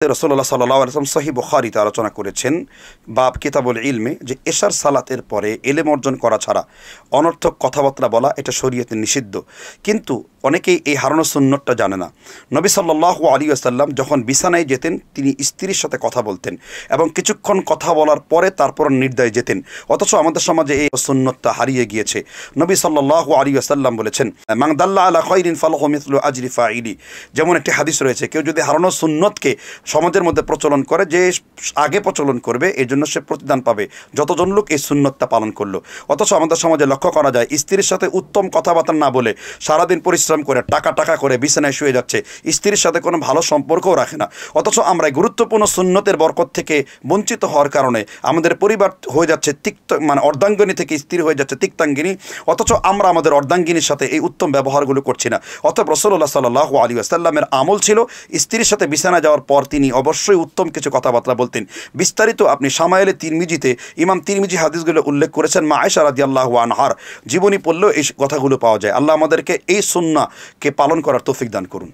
রাসূলুল্লাহ সাল্লাল্লাহু আলাইহি ওয়াসাল্লাম সহিহ বুখারীতে আলোচনা করেছেন বাব কিতাবুল ইলমে যে এশার সালাতের পরে ইলম অর্জন করা ছাড়া অনর্থক কথাবার্তা বলা এটা শরীয়তে নিষিদ্ধ। কিন্তু অনেকেই এই হারানো সুন্নতটা জানে না। নবী সাল্লাল্লাহু আলাইহি ওয়াসাল্লাম যখন বিছানায় যেতেন তিনি স্ত্রীর সাথে কথা বলতেন এবং কিছুক্ষণ কথা বলার পরে তারপর নির্দয়ে যেতেন। অথচ আমাদের সমাজে এই সুন্নতটা হারিয়ে গিয়েছে। নবী সাল্লাল্লাহু আলাইহি ওয়াসাল্লাম বলেছেন, মান দাল্লা আলা খায়রিন ফালাহু মিসলু আজরি ফাইলি। যেমন একটি হাদিস রয়েছে, কেউ যদি হারানো সুন্নতকে সমাজের মধ্যে প্রচলন করে, যে আগে প্রচলন করবে এর জন্য সে প্রতিদান পাবে যতজন লোক এই সুন্নতটা পালন করলো। অথচ আমাদের সমাজে লক্ষ্য করা যায় স্ত্রীর সাথে উত্তম কথাবার্তা না বলে সারাদিন পরিশ্রম করে টাকা করে বিছানায় শুয়ে যাচ্ছে, স্ত্রীর সাথে কোনো ভালো সম্পর্কও রাখে না। অথচ আমরা গুরুত্বপূর্ণ সুন্নতের বরকত থেকে বঞ্চিত হওয়ার কারণে আমাদের পরিবার হয়ে যাচ্ছে অর্ধাঙ্গিনী থেকে স্ত্রী হয়ে যাচ্ছে তিক্তাঙ্গিনী। অথচ আমরা আমাদের অর্ধাঙ্গিনীর সাথে এই উত্তম ব্যবহারগুলো করছি না। অতএব রাসূলুল্লাহ সাল্লাল্লাহু আলাইহি ওয়াসাল্লামের আমল ছিল স্ত্রীর সাথে বিছানা যাওয়ার পর তিনি অবশ্যই উত্তম কিছু কথাবার্তা বলতেন। বিস্তারিত আপনি শামায়েলে তিরমিজিতে ইমাম তিরমিজি হাদিসগুলো উল্লেখ করেছেন। মা আয়েশা রাদিয়াল্লাহু আনহার জীবনী পড়লেও এই কথাগুলো পাওয়া যায়। আল্লাহ আমাদেরকে এই সুন্নাহকে পালন করার তৌফিক দান করুন।